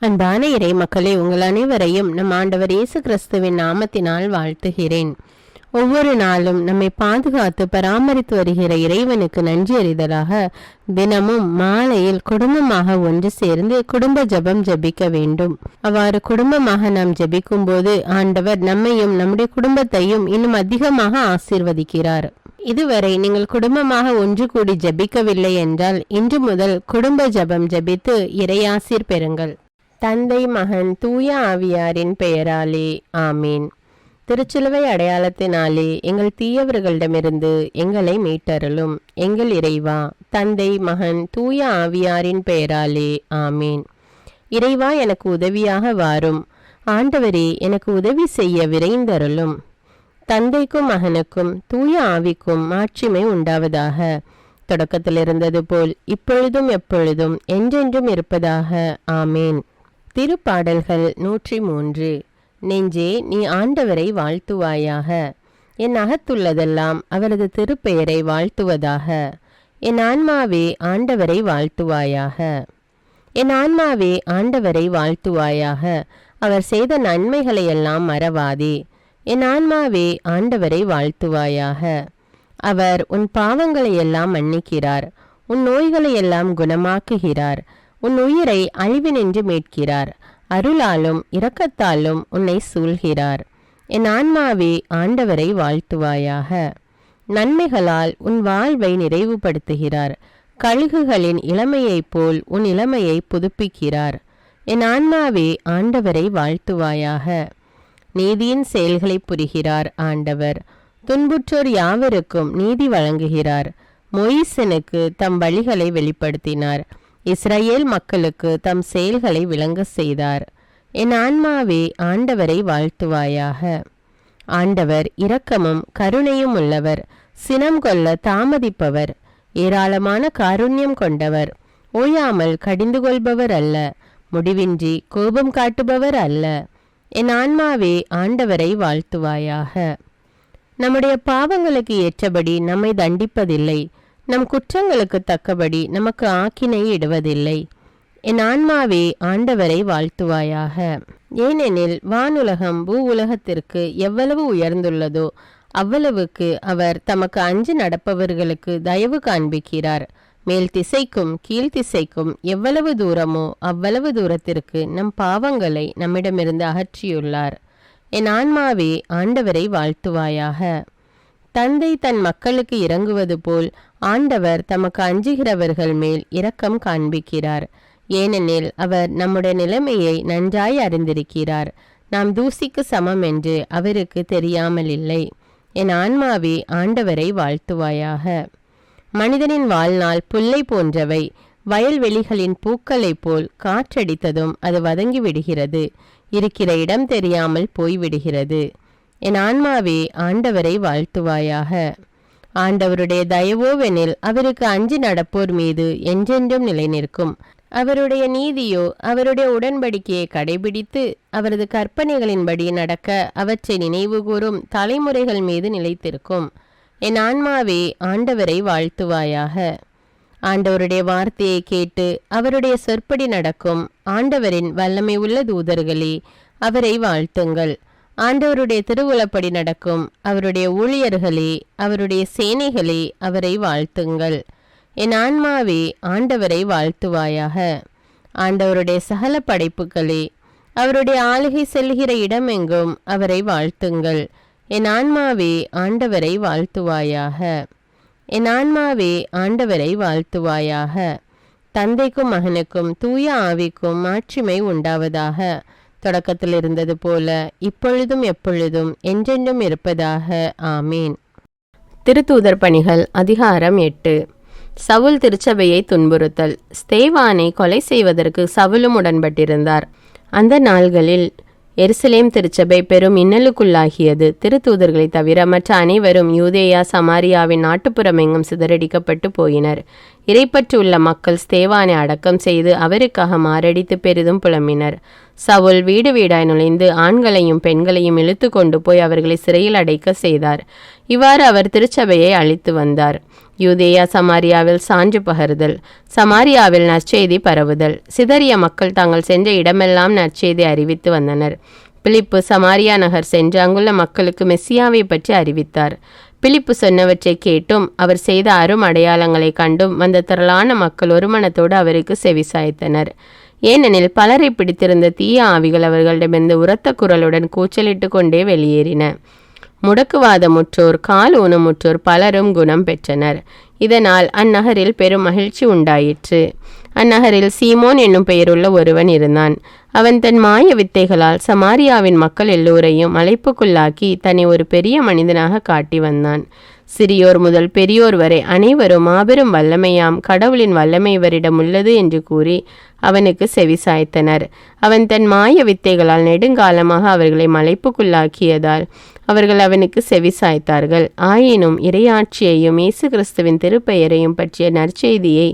அன்பான இறை மக்களே, உங்கள் அனைவரையும் நம் ஆண்டவர் இயேசு கிறிஸ்துவின் நாமத்தினால் வாழ்த்துகிறேன். ஒவ்வொரு நாளும் நம்மை பாதுகாத்து பராமரித்து வருகிற இறைவனுக்கு நன்றி அறிதலாக தினமும் மாலையில் குடும்பமாக ஒன்று சேர்ந்து குடும்ப ஜெபம் ஜெபிக்க வேண்டும். அவ்வாறு குடும்பமாக நாம் ஜெபிக்கும் போது ஆண்டவர் நம்மையும் நம்முடைய குடும்பத்தையும் இன்னும் அதிகமாக ஆசீர்வதிக்கிறார். இதுவரை நீங்கள் குடும்பமாக ஒன்று கூடி ஜெபிக்கவில்லை என்றால் இன்று முதல் குடும்ப ஜெபம் ஜெபித்து இறையாசீர் பெறுங்கள். தந்தை, மகன், தூய ஆவியாரின் பெயராலே ஆமீன். திருச்சிலுவை அடையாளத்தினாலே எங்கள் தீயவர்களிடமிருந்து எங்களை மீட்டருளும். எங்கள் இறைவா, தந்தை, மகன், தூய ஆவியாரின் பெயராலே ஆமீன். இறைவா, எனக்கு உதவியாக வாரும். ஆண்டவரே, எனக்கு உதவி செய்ய விரைந்தருளும். தந்தைக்கும் மகனுக்கும் தூய ஆவிக்கும் மாட்சிமை உண்டாவதாக. தொடக்கத்தில் இருந்தது போல் இப்பொழுதும் எப்பொழுதும் என்றென்றும் இருப்பதாக ஆமேன். திருப்பாடல்கள் 103. நெஞ்சே, நீ ஆண்டவரை வாழ்த்துவாயாக. என் அகத்துள்ளதெல்லாம் அவரது திருப்பெயரை வாழ்த்துவதாக. என் ஆன்மாவே ஆண்டவரை வாழ்த்துவாயாக. என் ஆன்மாவே ஆண்டவரை வாழ்த்துவாயாக. அவர் செய்த நன்மைகளையெல்லாம் மறவாதே. என் ஆன்மாவே ஆண்டவரை வாழ்த்துவாயாக. அவர் உன் பாவங்களையெல்லாம் மன்னிக்கிறார், உன் நோய்களையெல்லாம் குணமாக்குகிறார், உன் உயிரை அழிவினின்று மீட்கிறார், அருளாலும் இரக்கத்தாலும் உன்னை சூழ்கிறார். என் ஆன்மாவே ஆண்டவரை வாழ்த்துவாயாக. நன்மைகளால் உன் வாழ்வை நிறைவுபடுத்துகிறார், கழுகுகளின் இளமையைப் போல் உன் இளமையை புதுப்பிக்கிறார். என் ஆன்மாவே ஆண்டவரை வாழ்த்துவாயாக. நீதியின் செயல்களை புரிகிறார் ஆண்டவர், துன்புற்றோர் யாவருக்கும் நீதி வழங்குகிறார். மொய்சனுக்கு தம் வழிகளை வெளிப்படுத்தினார், இஸ்ரவேல் மக்களுக்கு தம் செயல்களை விளங்க செய்தார். என் ஆன்மாவே ஆண்டவரை வாழ்த்துவாயாக. ஆண்டவர் இரக்கமும் கருணையும் உள்ளவர், சினம் கொள்ள தாமதிப்பவர், ஏராளமான காருண்யம் கொண்டவர், ஓயாமல் கடிந்து கொள்பவர் அல்ல, முடிவின்றி கோபம் காட்டுபவர் அல்ல. என் ஆன்மாவே ஆண்டவரை வாழ்த்துவாயாக. நம்முடைய பாவங்களுக்கு ஏற்றபடி நம்மை தண்டிப்பதில்லை, நம் குற்றங்களுக்கு தக்கபடி நமக்கு ஆக்கினை இடுவதில்லை. என் ஆன்மாவே ஆண்டவரை வாழ்த்துவாயாக. ஏனெனில் வானுலகம் பூ உலகத்திற்கு எவ்வளவு உயர்ந்துள்ளதோ அவ்வளவுக்கு அவர் தமக்கு அஞ்சு நடப்பவர்களுக்கு தயவு காண்பிக்கிறார். மேல் திசைக்கும் கீழ்த்திசைக்கும் எவ்வளவு தூரமோ அவ்வளவு தூரத்திற்கு நம் பாவங்களை நம்மிடமிருந்து அகற்றியுள்ளார். என் ஆன்மாவே ஆண்டவரை வாழ்த்துவாயாக. தந்தை தன் மக்களுக்கு இறங்குவது போல் ஆண்டவர் தமக்கு அஞ்சுகிறவர்கள் மேல் இரக்கம் காண்பிக்கிறார். ஏனெனில் அவர் நம்முடைய நிலைமையை நன்றாய் அறிந்திருக்கிறார். நாம் தூசிக்கு சமம் என்று அவருக்கு தெரியாமல் இல்லை. என் ஆன்மாவே ஆண்டவரை வாழ்த்துவாயாக. மனிதனின் வாழ்நாள் புல்லை போன்றவை, வயல்வெளிகளின் பூக்களைப் போல் காற்றடித்ததும் அது வதங்கி விடுகிறது, இருக்கிற இடம் தெரியாமல் போய்விடுகிறது. என் ஆன்மாவே ஆண்டவரை வாழ்த்துவாயாக. ஆண்டவருடைய தயவோவெனில் அவருக்கு அஞ்சி நடப்போர் மீது என்றென்றும் நிலை நிற்கும். அவருடைய நீதியோ அவருடைய உடன்படிக்கையை கடைபிடித்து அவரது கற்பனைகளின்படி நடக்க அவற்றை நினைவு கூறும் தலைமுறைகள் மீது நிலைத்திருக்கும். என் ஆன்மாவே ஆண்டவரை வாழ்த்துவாயாக. ஆண்டவருடைய வார்த்தையை கேட்டு அவருடைய சொற்படி நடக்கும் ஆண்டவரின் வல்லமை உள்ள தூதர்களே, அவரை வாழ்த்துங்கள். ஆண்டவருடைய திருவுளப்படி நடக்கும் அவருடைய ஊழியர்களே, அவருடைய சேனைகளே, அவரை வாழ்த்துங்கள். என் ஆன்மாவே ஆண்டவரை வாழ்த்துவாயாக. ஆண்டவருடைய சகல படைப்புகளே, அவருடைய ஆளுகை செல்கிற இடமெங்கும் அவரை வாழ்த்துங்கள். என் ஆன்மாவே ஆண்டவரை வாழ்த்துவாயாக. என் ஆன்மாவே ஆண்டவரை வாழ்த்துவாயாக. தந்தைக்கும் மகனுக்கும் தூய ஆவிக்கும் மாட்சிமை உண்டாவதாக. தொடக்கத்தில் இருந்தது போல இப்பொழுதும் எப்பொழுதும் என்றென்றும் இருப்பதாக ஆமீன். திருத்தூதர் பணிகள் அதிகாரம் 8. சவுல் திருச்சபையை துன்புறுத்தல். ஸ்தேவானை கொலை செய்வதற்கு சவுலும் உடன்பட்டிருந்தார். அந்த நாள்களில் எருசலேம் திருச்சபை பெரும் இன்னலுக்குள்ளாகியது. திருத்தூதர்களை தவிர மற்ற அனைவரும் யூதேயா சமாரியாவின் நாட்டுப்புறமெங்கும் சிதறடிக்கப்பட்டு போயினர். இறைப்பற்று உள்ள மக்கள் ஸ்தேவானை அடக்கம் செய்து அவருக்காக மாரடித்து பெரிதும் புலம்பினர். சவுல் வீடு வீடாய் நுழைந்து ஆண்களையும் பெண்களையும் இழுத்து கொண்டு போய் அவர்களை சிறையில் அடைக்க செய்தார். இவ்வாறு அவர் திருச்சபையை அழித்து வந்தார். யூதேயா சமாரியாவில் சான்று பகருதல். சமாரியாவில் நற்செய்தி பரவுதல். சிதறிய மக்கள் தாங்கள் சென்ற இடமெல்லாம் நற்செய்தி அறிவித்து வந்தனர். பிலிப்பு சமாரியா நகர் சென்று அங்குள்ள மக்களுக்கு மெஸ்ஸியாவை பற்றி அறிவித்தார். பிலிப்பு சொன்னவற்றை கேட்டும் அவர் செய்த அரும் அடையாளங்களை கண்டும் வந்த திரளான மக்கள் ஒரு மனத்தோடு அவருக்கு செவிசாய்த்தனர். ஏனெனில் பலரை பிடித்திருந்த தீய ஆவிகள் அவர்களிடமிருந்து உரத்த குரலுடன் கூச்சலிட்டு கொண்டே வெளியேறின. முடக்குவாதமுற்றோர், கால் ஊனமுற்றோர் பலரும் குணம் பெற்றனர். இதனால் அந்நகரில் பெரும் மகிழ்ச்சி உண்டாயிற்று. அந்நகரில் சீமோன் என்னும் பெயருள்ள ஒருவன் இருந்தான். அவன் தன் மாய வித்தைகளால் சமாரியாவின் மக்கள் எல்லோரையும் மலைப்புக்குள்ளாக்கி தன்னை ஒரு பெரிய மனிதனாக காட்டி வந்தான். சிறியோர் முதல் பெரியோர் வரை அனைவரும் மாபெரும் வல்லமையாம் கடவுளின் வல்லமை இவரிடம் உள்ளது என்று கூறி அவனுக்கு செவிசாய்த்தனர். அவன் தன் மாய வித்தைகளால் நெடுங்காலமாக அவர்களை மலைப்புக்குள்ளாக்கியதால் அவர்கள் அவனுக்கு செவிசாய்த்தார்கள். ஆயினும் இறையாட்சியையும் இயேசு கிறிஸ்துவின் திருப்பெயரையும் பற்றிய நற்செய்தியை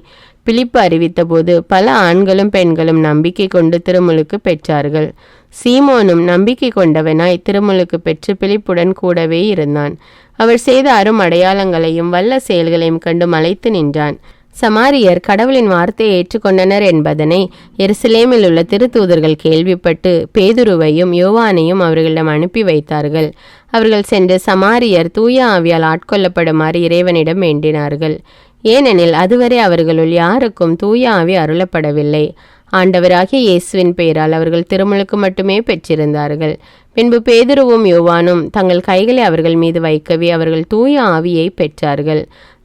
பிலிப்பு அறிவித்த போது பல ஆண்களும் பெண்களும் நம்பிக்கை கொண்டு திருமுழுக்கு பெற்றார்கள். சீமோனும் நம்பிக்கை கொண்டவனாய் திருமுழுக்கு பெற்று பிலிப்புடன் கூடவே இருந்தான். அவர் செய்த அரும் அடையாளங்களையும் வல்ல செயல்களையும் கண்டு மலைத்து நின்றான். சமாரியர் கடவுளின் வார்த்தையை ஏற்றுக்கொண்டனர் என்பதனை எருசலேமில் உள்ள திருத்தூதர்கள் கேள்விப்பட்டு பேதுருவையும் யோவானையும் அவர்களிடம் அனுப்பி வைத்தார்கள். அவர்கள் சென்று சமாரியர் தூய ஆவியால் ஆட்கொள்ளப்படுமாறு இறைவனிடம் வேண்டினார்கள். ஏனெனில் அதுவரை அவர்களுள் யாருக்கும் தூய ஆவி அருளப்படவில்லை. ஆண்டவராகிய இயேசுவின் பெயரால் அவர்கள் திருமுழுக்கு மட்டுமே பெற்றிருந்தார்கள். பின்பு பேதுருவும் யோவானும் தங்கள் கைகளை அவர்கள் மீது வைக்கவே அவர்கள் தூய ஆவியை பெற்றார்கள்.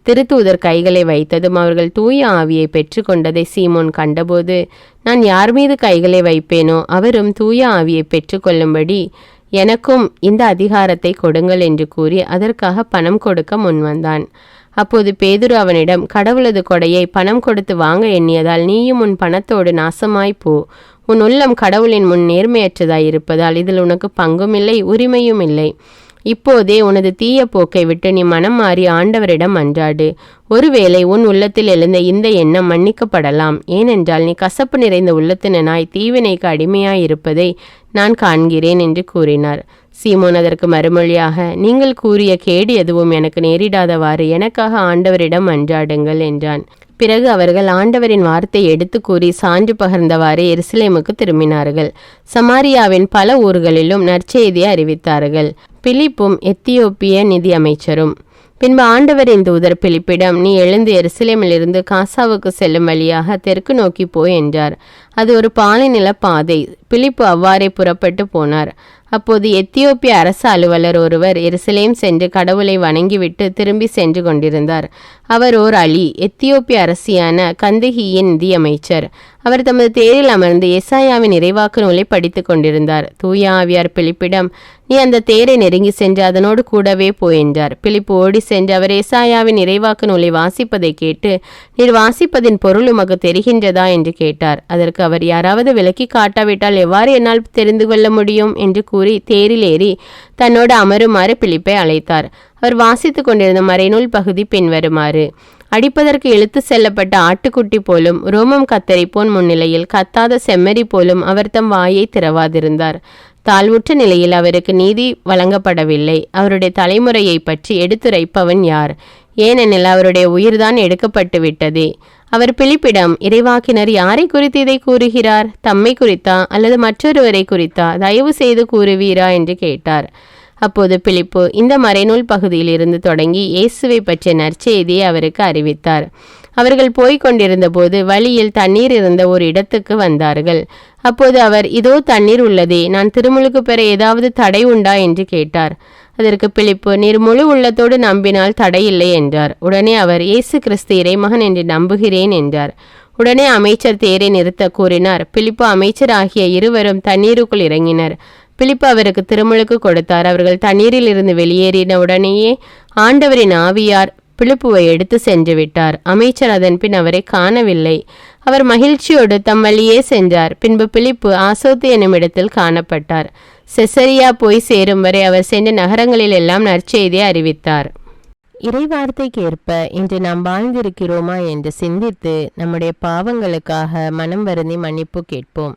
திருத்தூதர் கைகளை வைத்ததும் அவர்கள் தூய ஆவியை பெற்று கொண்டதை சீமோன் கண்டபோது, நான் யார் மீது கைகளை வைப்பேனோ அவரும் தூய ஆவியை பெற்று கொள்ளும்படி எனக்கும் இந்த அதிகாரத்தை கொடுங்கள் என்று கூறி அதற்காக பணம் கொடுக்க முன்வந்தான். அப்போது பேதுரு அவனிடம், கடவுளது கொடையை பணம் கொடுத்து வாங்க எண்ணியதால் நீயும் உன் பணத்தோடு நாசமாய்ப்போ. உன் உள்ளம் கடவுளின் முன் நேர்மையற்றதாய் இருப்பதால் இதில் உனக்கு பங்கும் இல்லை, உரிமையும் இல்லை. இப்போதே உனது தீய போக்கை விட்டு நீ மனம் மாறி ஆண்டவரிடம் மன்றாடு. ஒருவேளை உன் உள்ளத்தில் எழுந்த இந்த எண்ணம் மன்னிக்கப்படலாம். ஏனென்றால் நீ கசப்பு நிறைந்த உள்ளத்தினனாய் தீவினைக்கு அடிமையாய் இருப்பதை நான் காண்கிறேன் என்று கூறினார். சீமோன் அதற்கு மறுமொழியாக, நீங்கள் கூறிய கேடு எதுவும் எனக்கு நேரிடாதவாறு எனக்காக ஆண்டவரிடம் மன்றாடுங்கள் என்றான். பிறகு அவர்கள் ஆண்டவரின் வார்த்தை எடுத்து கூறி சான்று பகர்ந்தவாறு எருசலேமுக்கு திரும்பினார்கள். சமாரியாவின் பல ஊர்களிலும் நற்செய்தியை அறிவித்தார்கள். பிலிப்பும் எத்தியோப்பிய நிதி அமைச்சரும். பின்பு ஆண்டவரின் தூதர் பிலிப்பிடம், நீ எழுந்து எருசலேமிலிருந்து காசாவுக்கு செல்லும் வழியாக தெற்கு நோக்கி போய் என்றார். அது ஒரு பாலைநில பாதை. பிலிப்பு அவ்வாறே புறப்பட்டு போனார். அப்போது எத்தியோப்பிய அரசு அலுவலர் ஒருவர் எருசலேம் சென்று கடவுளை வணங்கிவிட்டு திரும்பி சென்று கொண்டிருந்தார். அவர் ஓர் அலி, எத்தியோப்பிய அரசியான கந்தகியின் நிதியமைச்சர். அவர் தமது தேரில் அமர்ந்து ஏசாயாவின் இறைவாக்கு நூலை படித்து கொண்டிருந்தார். தூய ஆவியார் பிலிப்பிடம், நீ அந்த தேரை நெருங்கி சென்று அதனோடு கூடவே போய் என்றார். பிலிப்பு ஓடி சென்று அவர் ஏசாயாவின் இறைவாக்கு நூலை வாசிப்பதை கேட்டு, நீர் வாசிப்பதின் பொருள் உமக்கு தெரிகின்றதா என்று கேட்டார். அதற்கு அவர், யாராவது விளக்கி காட்டாவிட்டால் எவ்வாறு என்னால் தெரிந்து கொள்ள முடியும் என்று கூறி தேரில் ஏறி தன்னோடு அமருமாறு பிலிப்பை அழைத்தார். அவர் வாசித்து கொண்டிருந்த மறைநூல் பகுதி பின்வருமாறு: அடிப்பதற்கு இழுத்து செல்லப்பட்ட ஆட்டுக்குட்டி போலும் ரோமம் கத்தரிப்போன் முன்னிலையில் கத்தாத செம்மறி போலும் அவர் தம் வாயை திறவாதிருந்தார். தாழ்வுற்ற நிலையில் அவருக்கு நீதி வழங்கப்படவில்லை. அவருடைய தலைமுறையை பற்றி எடுத்துரைப்பவன் யார்? ஏனெனில் அவருடைய உயிர்தான் எடுக்கப்பட்டு விட்டதே. அவர் பிலிப்பிடம், இறைவாக்கினர் யாரை குறித்து இதை கூறுகிறார்? தம்மை குறித்தா அல்லது மற்றொருவரை குறித்தா? தயவு செய்து கூறுவீரா என்று கேட்டார். அப்போது பிலிப்பு இந்த மறைநூல் பகுதியில் இருந்து தொடங்கி இயேசுவை பற்றிய நற்செய்தியை அவருக்கு அறிவித்தார். அவர்கள் போய்க் கொண்டிருந்த போது வழியில் தண்ணீர் இருந்த ஒரு இடத்துக்கு வந்தார்கள். அப்போது அவர், இதோ தண்ணீர் உள்ளதே, நான் திருமுழுக்கு பெற ஏதாவது தடை உண்டா என்று கேட்டார். அதற்கு பிலிப்பு, நீர் முழு உள்ளத்தோடு நம்பினால் தடையில்லை என்றார். உடனே அவர், இயேசு கிறிஸ்து இறைமகன் என்று நம்புகிறேன் என்றார். உடனே அமைச்சர் தேரை நிறுத்த கூறினார். பிலிப்பு அமைச்சர் ஆகிய இருவரும் தண்ணீருக்குள் இறங்கினர். பிலிப்பு அவருக்கு திருமுழுக்கு கொடுத்தார். அவர்கள் தண்ணீரில் இருந்து வெளியேறின உடனேயே ஆண்டவரின் ஆவியார் பிலிப்புவை எடுத்து சென்று விட்டார். அமைச்சர் அதன் பின் அவரை காணவில்லை. அவர் மகிழ்ச்சியோடு தம் வழியே சென்றார். பின்பு பிலிப்பு ஆசோத்து என்னும் இடத்தில் காணப்பட்டார். செசரியா போய் சேரும் வரை அவர் சென்ற நகரங்களில் எல்லாம் நற்செய்தியை அறிவித்தார். இறைவார்த்தைக்கு ஏற்ப இன்று நாம் வாழ்ந்திருக்கிறோமா என்று சிந்தித்து நம்முடைய பாவங்களுக்காக மனம் வருந்தி மன்னிப்பு கேட்போம்.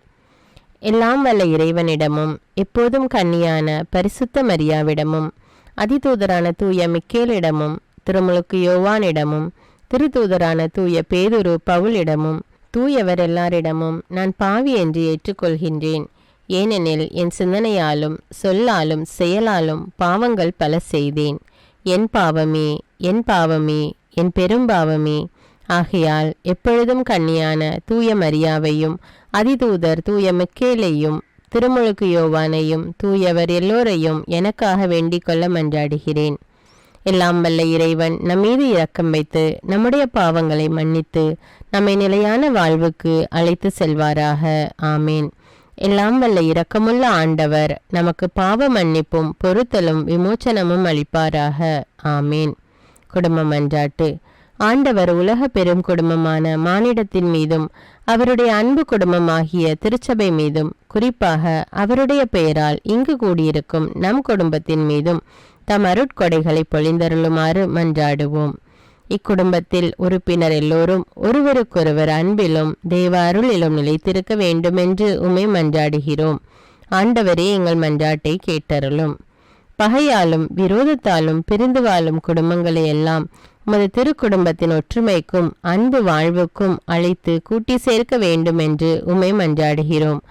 எல்லாம் வல்ல இறைவனிடமும் எப்போதும் கன்னியான பரிசுத்த மரியாவிடமும் அதிதூதரான தூய மிக்கேலிடமும் திருமுழுக்கு யோவானிடமும் திருத்தூதரான தூய பேதுரு பவுலிடமும் தூயவர் எல்லாரிடமும் நான் பாவி என்று ஏற்றுக்கொள்கின்றேன். ஏனெனில் என் சிந்தனையாலும் சொல்லாலும் செயலாலும் பாவங்கள் பல செய்தேன். என் பாவமே, என் பாவமே, என் பெரும்பாவமே. ஆகையால் எப்பொழுதும் கன்னியான தூய மரியாவையும் அதிதூதர் தூய மிக்கேலையும் திருமுழுக்கு யோவானையும் தூயவர் எல்லோரையும் எனக்காக வேண்டிக் கொள்ள மன்றாடுகிறேன். எல்லாம் வல்ல இறைவன் நம்மீது இரக்கம் வைத்து நம்முடைய பாவங்களை மன்னித்து நம்மை நிலையான வாழ்வுக்கு அழைத்து செல்வாராக. ஆமேன். எல்லாம் வல்ல இரக்கமுள்ள ஆண்டவர் நமக்கு பாவ மன்னிப்பும் பொறுத்தலும் விமோச்சனமும் அளிப்பாராக. ஆமேன். குடும்ப மன்றாட்டு. ஆண்டவர் உலக பெரும் குடும்பமான மானிடத்தின் மீதும் அவருடைய அன்பு குடும்பமாகிய திருச்சபை மீதும் குறிப்பாக அவருடைய பெயரால் இங்கு கூடியிருக்கும் நம் குடும்பத்தின் மீதும் தம் அருட்கொடைகளை பொழிந்தருளுமாறு மன்றாடுவோம். இக்குடும்பத்தில் உறுப்பினர் எல்லோரும் ஒருவருக்கொருவர் அன்பிலும் தேவ அருளிலும் நிலைத்திருக்க வேண்டுமென்று உம்மை மன்றாடுகிறோம். ஆண்டவரே, எங்கள் மன்றாட்டை கேட்டருளும். பகையாலும் விரோதத்தாலும் பிரிந்து வாழும் குடும்பங்களை எல்லாம் உமது திருக்குடும்பத்தின் ஒற்றுமைக்கும் அன்பு வாழ்வுக்கும் அழைத்து கூட்டி சேர்க்க வேண்டும் என்று உம்மை மன்றாடுகிறோம்.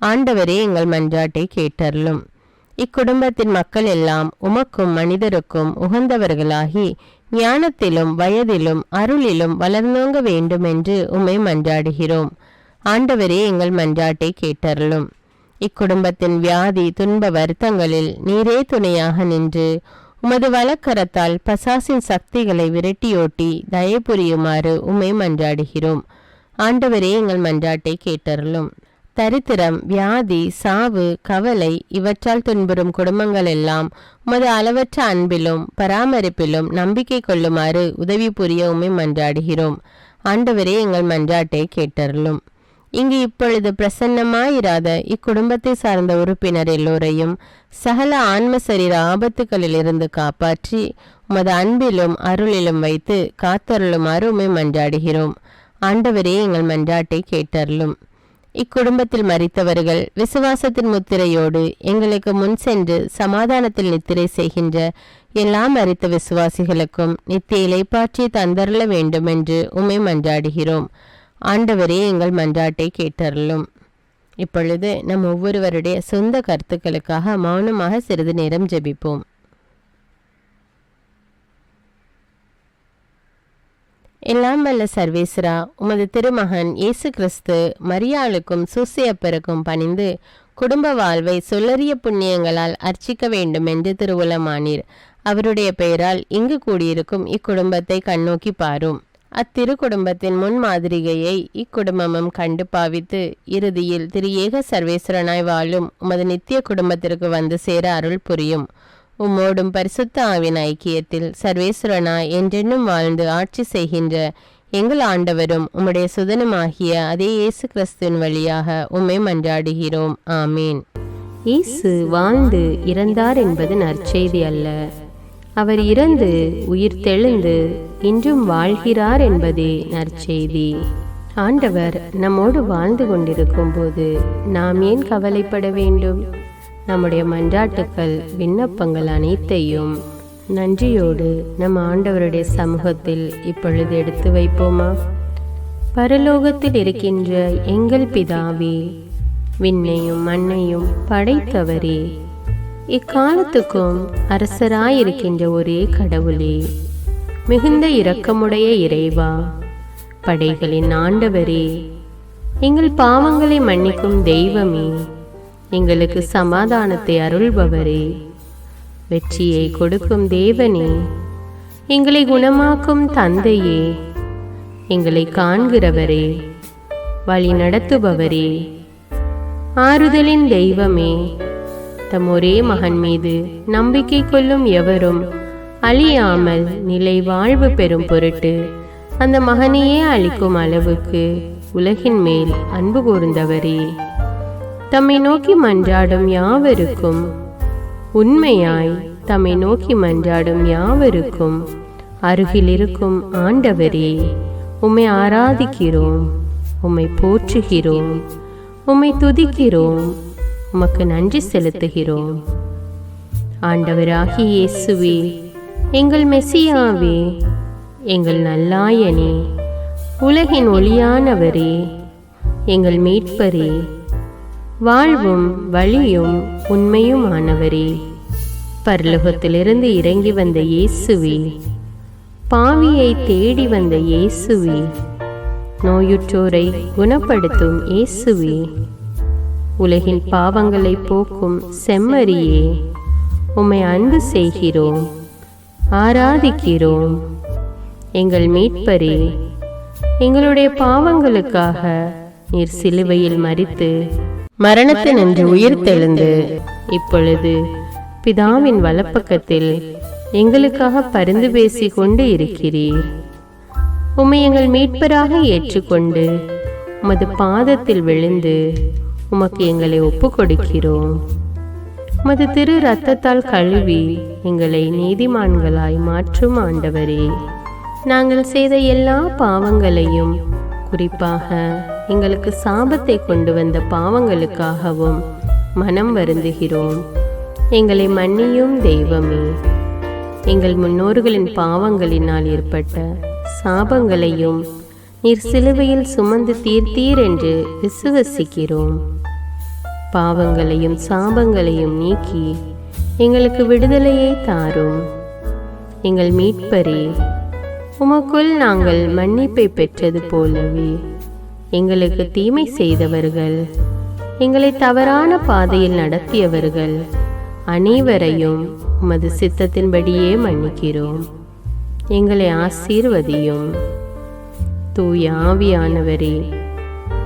ஆண்டவரே, எங்கள் மன்றாட்டை கேட்டருளும். இக்குடும்பத்தின் மக்கள் எல்லாம் உமக்கும் மனிதருக்கும் உகந்தவர்களாகி ஞானத்திலும் வயதிலும் அருளிலும் வளர்ந்தோங்க வேண்டும் என்று உம்மை மன்றாடுகிறோம். ஆண்டவரே, எங்கள் மன்றாட்டை கேட்டருளும். இக்குடும்பத்தின் வியாதி துன்ப வருத்தங்களில் நீரே துணையாக நின்று உமது வலக்கரத்தால் பசாசின் சக்திகளை விரட்டியோட்டி தயை புரியுமாறு உம்மை மன்றாடுகிறோம். ஆண்டவரே, எங்கள் மன்றாட்டை கேட்டருளும். தரித்திரம், வியாதி, சாவு, கவலை இவற்றால் துன்புறும் குடும்பங்கள் எல்லாம் உமது அளவற்ற அன்பிலும் பராமரிப்பிலும் நம்பிக்கை கொள்ளுமாறு உதவி புரிய உம்மை மன்றாடுகிறோம். ஆண்டவரே, எங்கள் மன்றாட்டை கேட்டருளும். இங்கு இப்பொழுது பிரசன்னமாயிராத இக்குடும்பத்தை சார்ந்த உறுப்பினர் எல்லோரையும் சகல ஆன்ம சரீர ஆபத்துக்களிலிருந்து காப்பாற்றி உமது அன்பிலும் அருளிலும் வைத்து காத்தருளுமாறு உம்மை மன்றாடுகிறோம். ஆண்டவரே, எங்கள் மன்றாட்டை கேட்டருளும். இக்குடும்பத்தில் மரித்தவர்கள் விசுவாசத்தின் முத்திரையோடு எங்களுக்கு முன் சென்று சமாதானத்தில் நித்திரை செய்கின்ற எல்லா மரித்த விசுவாசிகளுக்கும் நித்திய இளைப்பாற்றி தந்தருள வேண்டும் என்று உம்மை மன்றாடுகிறோம். ஆண்டவரே, எங்கள் மன்றாட்டை கேட்டருளும். இப்பொழுது நம் ஒவ்வொருவருடைய சொந்த கருத்துக்களுக்காக மௌனமாக சிறிது நேரம் ஜெபிப்போம். எல்லாம் வல்ல சர்வேஸ்வரா, உமது திருமகன் இயேசு கிறிஸ்து மரியாளுக்கும் சூசையப்பருக்கும் பணிந்து குடும்ப வாழ்வை சொல்லறிய புண்ணியங்களால் அர்ச்சிக்க வேண்டும் என்று திருவுளமானீர். அவருடைய பெயரால் இங்கு கூடியிருக்கும் இக்குடும்பத்தை கண்ணோக்கி பாரும். அத்திரு குடும்பத்தின் முன்மாதிரிகையை இக்குடும்பமும் கண்டு பாவித்து இறுதியில் திரு ஏக சர்வேஸ்வரனாய் வாழும் உமது நித்திய குடும்பத்திற்கு வந்து சேர அருள் புரியும். உம்மோடும் பரிசுத்த ஆவின் ஐக்கியத்தில் சர்வேஸ்வரனாய் என்றென்னும் வாழ்ந்து ஆட்சி செய்கின்ற எங்கள் ஆண்டவரும் உம்முடைய சுதனுமாகிய அதே இயேசு கிறிஸ்துவின் வழியாக உம்மை மன்றாடுகிறோம். ஆமீன். இயேசு வாழ்ந்து இறந்தார் என்பது நற்செய்தி அல்ல. அவர் இறந்து உயிர் தெழுந்து இன்றும் வாழ்கிறார் என்பதே நற்செய்தி. ஆண்டவர் நம்மோடு வாழ்ந்து கொண்டிருக்கும் போது நாம் ஏன் கவலைப்பட வேண்டும்? நம்முடைய மன்றாட்டுக்கள் விண்ணப்பங்கள் அனைத்தையும் நன்றியோடு நம் ஆண்டவருடைய சமூகத்தில் இப்பொழுது எடுத்து வைப்போமா? பரலோகத்தில் இருக்கின்ற எங்கள் பிதாவே, விண்ணையும் மண்ணையும் படைத்தவரே, இக்காலத்துக்கும் அரசராயிருக்கின்ற ஒரே கடவுளே, மிகுந்த இரக்கமுடைய இறைவா, படைகளின் ஆண்டவரே, எங்கள் பாவங்களை மன்னிக்கும் தெய்வமே, எங்களுக்கு சமாதானத்தை அருள்பவரே, வெற்றியை கொடுக்கும் தேவனே, எங்களை குணமாக்கும் தந்தையே, எங்களை காண்கிறவரே, வழி நடத்துபவரே, ஆறுதலின் தெய்வமே, தம் ஒரே மகன் மீது நம்பிக்கை கொள்ளும் எவரும் அழியாமல் நிலை வாழ்வு பெறும் பொருட்டு அந்த மகனையே அளிக்கும் அளவுக்கு உலகின் மேல் அன்பு கூர்ந்தவரே, தம்மை நோக்கி மன்றாடும் யாவருக்கும், உண்மையாய் தம்மை நோக்கி மன்றாடும் யாவருக்கும் அருகில் இருக்கும் ஆண்டவரே, உம்மை ஆராதிக்கிறோம், உம்மை போற்றுகிறோம், உம்மை துதிக்கிறோம், உமக்கு நன்றி செலுத்துகிறோம். ஆண்டவராகிய இயேசுவே, எங்கள் மெசியாவே, எங்கள் நல்லாயனே, உலகின் ஒளியானவரே, எங்கள் மீட்பரே, வாழ்வும் வழியும் உண்மையுமானவரே, பரலோகத்திலிருந்து இறங்கி வந்த இயேசுவே, பாவியை தேடி வந்த இயேசுவே, நோயுற்றோரை குணப்படுத்தும் இயேசுவே, உலகின் பாவங்களை போக்கும் செம்மறியே, உம்மை அன்பு செய்கிறோம், ஆராதிக்கிறோம். எங்கள் மீட்பரே, எங்களுடைய பாவங்களுக்காக நீர் சிலுவையில் மரித்து மரணத்தினின்று உயிர்த்தெழுந்து இப்பொழுது பிதாவின் வலப்பக்கத்தில் எங்களுக்காக பரிந்து பேசி கொண்டு இருக்கிறீர். உம்மை எங்கள் மீட்பராக ஏற்றுக்கொண்டு உமது பாதத்தில் விழுந்து உமக்கு எங்களை ஒப்பு கொடுக்கிறோம். உமது திரு இரத்தத்தால் கழுவி எங்களை நீதிமான்களாய் மாற்றும் ஆண்டவரே, நாங்கள் செய்த எல்லா பாவங்களையும், குறிப்பாக எங்களுக்கு சாபத்தை கொண்டு வந்த பாவங்களுக்காகவும் மனம் வருந்துகிறோம். எங்களை மன்னியும் தெய்வமே. எங்கள் முன்னோர்களின் பாவங்களினால் ஏற்பட்ட சாபங்களையும் நீர் சிலுவையில் சுமந்து தீர்த்தீர் என்று விசுவசிக்கிறோம். பாவங்களையும் சாபங்களையும் நீக்கி எங்களுக்கு விடுதலையை தாரும். எங்கள் மீட்பரே, உமக்குள் நாங்கள் மன்னிப்பை பெற்றது போலவே எங்களுக்கு தீமை செய்தவர்கள், எங்களை தவறான பாதையில் நடத்தியவர்கள் அனைவரையும் உமது சித்தத்தின்படியே மன்னிக்கிறோம். எங்களை ஆசீர்வதியும். தூய ஆவியானவரே,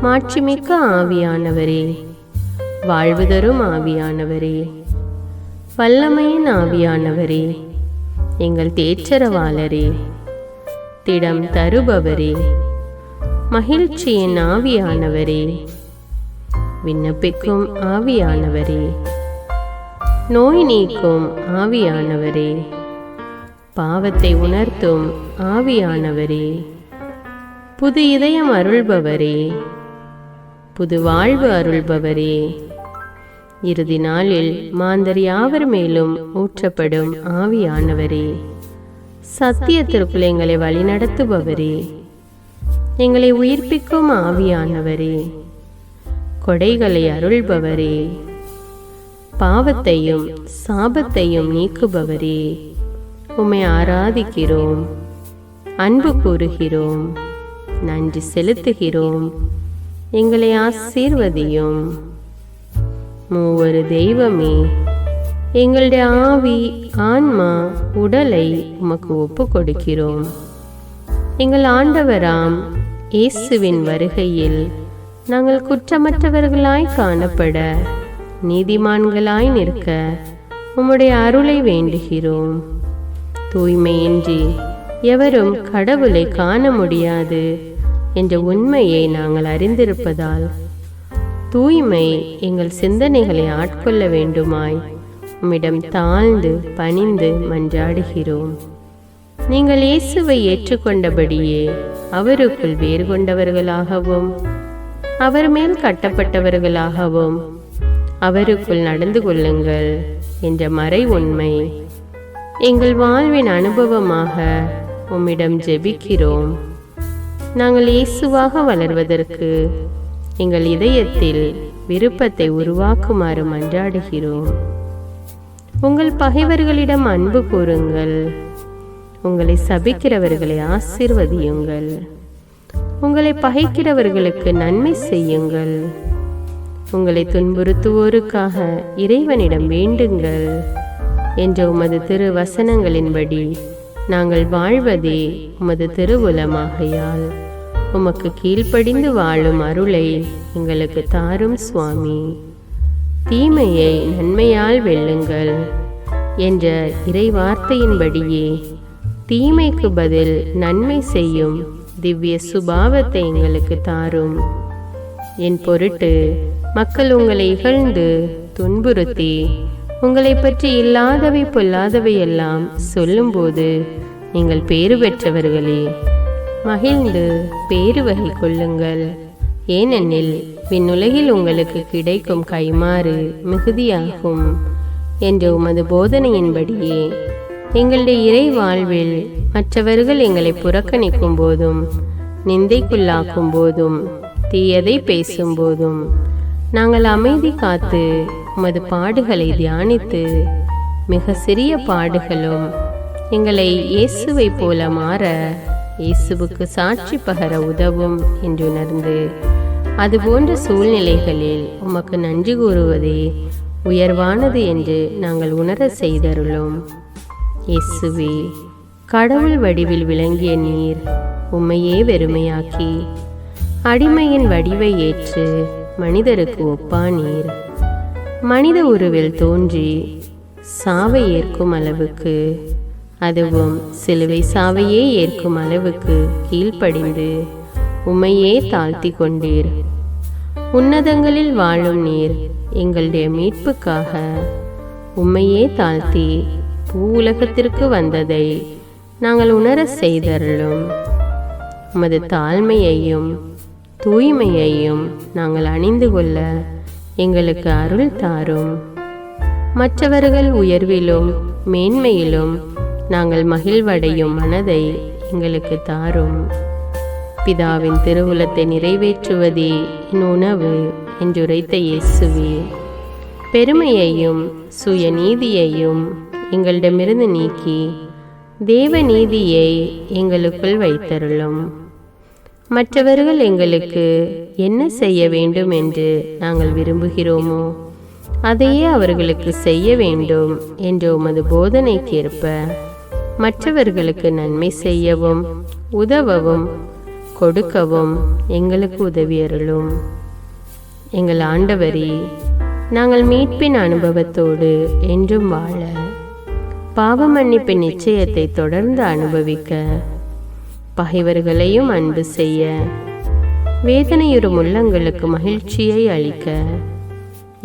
மாட்சிமிக்க ஆவியானவரே, வாழ்வு தரும் ஆவியானவரே, வல்லமையின் ஆவியானவரே, எங்கள் தேற்றரவாளரே, திடம் தருபவரே, மகிழ்ச்சியின் ஆவியானவரே, விண்ணப்பிக்கும் ஆவியானவரே, நோய் நீக்கும் ஆவியானவரே, பாவத்தை உணர்த்தும் ஆவியானவரே, புது இதயம் அருள்பவரே, புது வாழ்வு அருள்பவரே, இறுதி நாளில் மாந்தர் யாவர் மேலும் ஊற்றப்படும் ஆவியானவரே, சத்தியத்திற்குள் எங்களை வழிநடத்துபவரே, எங்களை உயிர்ப்பிக்கும் ஆவியானவரே, கொடைகளை அருள்பவரே, பாவத்தையும் சாபத்தையும் நீக்குபவரே, உம்மை ஆராதிக்கிறோம், அன்பு கூறுகிறோம், நன்றி செலுத்துகிறோம். எங்களை ஆசீர்வதியும். மூவரு தெய்வமே, எங்களுடைய ஆவி, ஆன்மா, உடலை உமக்கு ஒப்பு கொடுக்கிறோம். எங்கள் ஆண்டவராம் இயேசுவின் வருகையில் நாங்கள் குற்றமற்றவர்களாய் காணப்பட, நீதிமான்களாய் நிற்க உம்முடைய அருளை வேண்டுகிறோம். தூய்மையின்றி எவரும் கடவுளை காண முடியாது என்ற உண்மையை நாங்கள் அறிந்திருப்பதால் தூய்மை எங்கள் சிந்தனைகளை ஆட்கொள்ள வேண்டுமாய் உம்மிடம் தாழ்ந்து பணிந்து மன்றாடுகிறோம். நீங்கள் இயேசுவை ஏற்றுக்கொண்டபடியே அவருக்குள் வேறு கொண்டவர்களாகவும் அவர் மேல் கட்டப்பட்டவர்களாகவும் அவருக்குள் நடந்து கொள்ளுங்கள் என்ற மறை உண்மை எங்கள் வாழ்வின் அனுபவமாக உம்மிடம் ஜெபிக்கிறோம். நாங்கள் இயேசுவாக வளர்வதற்கு எங்கள் இதயத்தில் விருப்பத்தை உருவாக்குமாறு மன்றாடுகிறோம். உங்கள் பகைவர்களிடம் அன்பு கூறுங்கள், உங்களை சபிக்கிறவர்களை ஆசீர்வதியுங்கள், உங்களை பகைக்கிறவர்களுக்கு நன்மை செய்யுங்கள், உங்களை துன்புறுத்துவோருக்காக இறைவனிடம் வேண்டுங்கள் என்ற உமது திரு வசனங்களின்படி நாங்கள் வாழ்வதே உமது திருவுலமாகையால் உமக்கு கீழ்ப்படிந்து வாழும் அருளை எங்களுக்கு தாரும் சுவாமி. தீமையை நன்மையால் வெல்லுங்கள் என்ற இறை வார்த்தையின்படியே தீமைக்கு பதில் நன்மை செய்யும் திவ்ய சுபாவத்தை எங்களுக்கு தாரும். என் பொருட்டு மக்கள் உங்களை இகழ்ந்து துன்புறுத்தி உங்களை பற்றி இல்லாதவை பொல்லாதவை எல்லாம் சொல்லும்போது நீங்கள் பேறு பெற்றவர்களே, மகிழ்ந்து பேறு வகை கொள்ளுங்கள். ஏனெனில் விண்ணுலகில் உங்களுக்கு கிடைக்கும் கைமாறு மிகுதியாகும் என்ற உமது போதனையின்படியே எங்களுடைய இறை வாழ்வில் மற்றவர்கள் எங்களை புறக்கணிக்கும் போதும், நிந்தைக்குள்ளாக்கும் போதும், தீயதை பேசும் போதும் நாங்கள் அமைதி காத்து உமது பாடுகளை தியானித்து, மிக சிறிய பாடுகளும் எங்களை இயேசுவை போல மாற இயேசுவுக்கு சாட்சி பகர உதவும் என்றுணர்ந்து, அதுபோன்ற சூழ்நிலைகளில் உமக்கு நன்றி கூறுவதே உயர்வானது என்று நாங்கள் உணர செய்தருளும். இயேசுவே, கடவுள் வடிவில் விளங்கிய நீர் உம்மையே வெறுமையாக்கி அடிமையின் வடிவை ஏற்று மனிதருக்கு ஒப்பானீர். மனித உருவில் தோன்றி சாவை ஏற்கும் அளவுக்கு, அதுவும் சிலுவை சாவையே ஏற்கும் அளவுக்கு கீழ்ப்படிந்து உம்மையே தாழ்த்தி கொண்டீர். உன்னதங்களில் வாழும் நீர் எங்களுடைய மீட்புக்காக உம்மையே தாழ்த்தி பூவுலகத்திற்கு வந்ததை நாங்கள் உணர செய்தருளும். உமது தாழ்மையையும் தூய்மையையும் நாங்கள் அணிந்து கொள்ள எங்களுக்கு அருள் தாரும். மற்றவர்கள் உயர்விலும் மேன்மையிலும் நாங்கள் மகிழ்வடையும் மனதை எங்களுக்கு தாரும். பிதாவின் திருவுளத்தை நிறைவேற்றுவதே என் உணவு என்றுரைத்த இயேசுவே, பெருமையையும் சுயநீதியையும் எங்களிடமிருந்து நீக்கி தேவ நீதியை எங்களுக்குள் வைத்தருளும். மற்றவர்கள் எங்களுக்கு என்ன செய்ய வேண்டும் என்று நாங்கள் விரும்புகிறோமோ அதையே அவர்களுக்கு செய்ய வேண்டும் என்ற உமது போதனைக்கேற்ப மற்றவர்களுக்கு நன்மை செய்யவும் உதவவும் கொடுக்கவும் எங்களுக்கு உதவியருளும். எங்கள் ஆண்டவரே, நாங்கள் மீட்பின் அனுபவத்தோடு என்றும் வாழ, பாவ மன்னிப்பின் நிச்சயத்தை தொடர்ந்து அனுபவிக்க, பகைவர்களையும் அன்பு செய்ய, வேதனையுறும் உள்ளங்களுக்கு மகிழ்ச்சியை அளிக்க,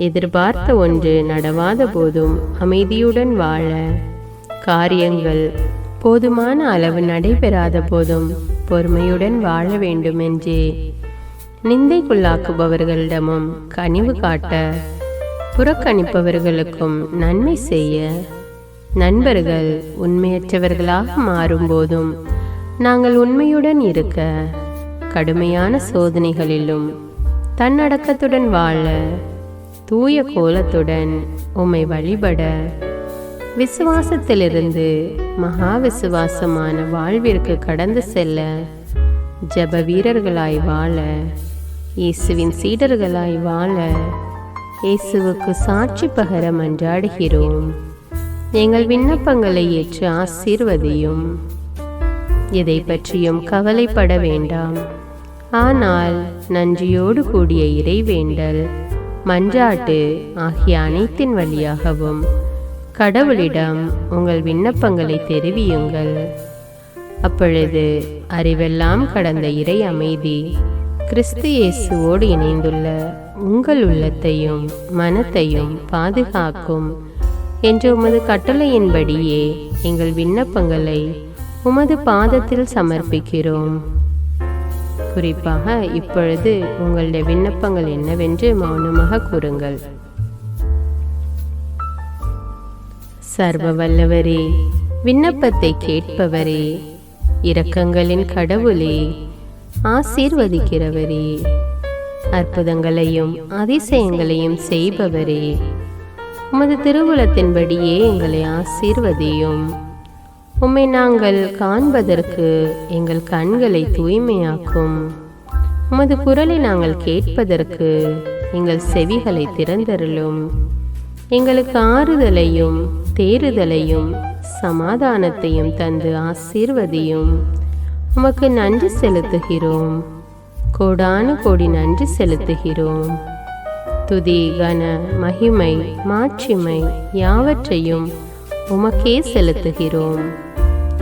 எதிர்பார்த்த ஒன்று நடவாத போதும் அமைதியுடன் வாழ, காரியங்கள் போதுமான அளவு நடைபெறாத போதும் பொறுமையுடன் வாழ வேண்டும் என்றே நிந்தைக்குள்ளாக்குபவர்களிடமும் கனிவு காட்ட, புறக்கணிப்பவர்களுக்கும் நன்மை செய்ய, நண்பர்கள் உண்மையற்றவர்களாக மாறும்போதும் நாங்கள் உண்மையுடன் இருக்க, கடுமையான சோதனைகளிலும் தன்னடக்கத்துடன் வாழ, தூய கோலத்துடன் உம்மை வழிபட, விசுவாசத்திலிருந்து மகா விசுவாசமான வாழ்விற்கு கடந்து செல்ல, ஜப வீரர்களாய் வாழ, இயேசுவின் சீடர்களாய் வாழ, இயேசுவுக்கு சாட்சி பகர மன்றாடுகிறோம். எங்கள் விண்ணப்பங்களை ஏற்று ஆசீர்வதியும். எதை பற்றியும் கவலைப்பட வேண்டாம். ஆனால் நன்றியோடு கூடிய இறைவேண்டல், மன்றாட்டு ஆகிய அனைத்தின் வழியாகவும் கடவுளிடம் உங்கள் விண்ணப்பங்களை தெரிவியுங்கள். அப்பொழுது அறிவெல்லாம் கடந்த இறை அமைதி கிறிஸ்து இயேசுவோடு இணைந்துள்ள உங்கள் உள்ளத்தையும் மனத்தையும் பாதுகாக்கும் என்ற உமது கட்டளையின்படியே எங்கள் விண்ணப்பங்களை உமது பாதத்தில் சமர்ப்பிக்கிறோம். குறிப்பாக இப்பொழுது உங்களுடைய விண்ணப்பங்கள் என்னவென்று மௌனமாக கூறுங்கள். சர்வ வல்லவரே, விண்ணப்பத்தை கேட்பவரே, இரக்கங்களின் கடவுளே, ஆசீர்வதிக்கிறவரே, அற்புதங்களையும் அதிசயங்களையும் செய்பவரே, உமது திருவுளத்தின்படியே எங்களை ஆசீர்வதியும். உம்மை நாங்கள் காண்பதற்கு எங்கள் கண்களை தூய்மையாக்கும். உமது குரலை நாங்கள் கேட்பதற்கு எங்கள் செவிகளை திறந்தருளும். எங்களுக்கு ஆறுதலையும் தேறுதலையும் சமாதானத்தையும் தந்து ஆசீர்வதியும். உமக்கு நன்றி செலுத்துகிறோம். கோடானு கோடி நன்றி செலுத்துகிறோம். துதி, கன, மகிமை, மாட்சிமை யாவற்றையும் உமக்கே செலுத்துகிறோம்.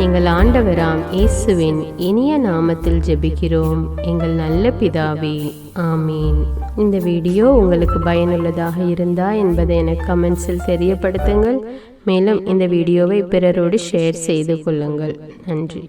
எங்கள் ஆண்டவராம் இயேசுவின் இனிய நாமத்தில் ஜெபிக்கிறோம் எங்கள் நல்ல பிதாவே, ஆமீன். இந்த வீடியோ உங்களுக்கு பயனுள்ளதாக இருந்தா என்பதை எனக்கு கமெண்ட்ஸில் தெரியப்படுத்துங்கள். மேலும் இந்த வீடியோவை பிறரோடு ஷேர் செய்து கொள்ளுங்கள். நன்றி.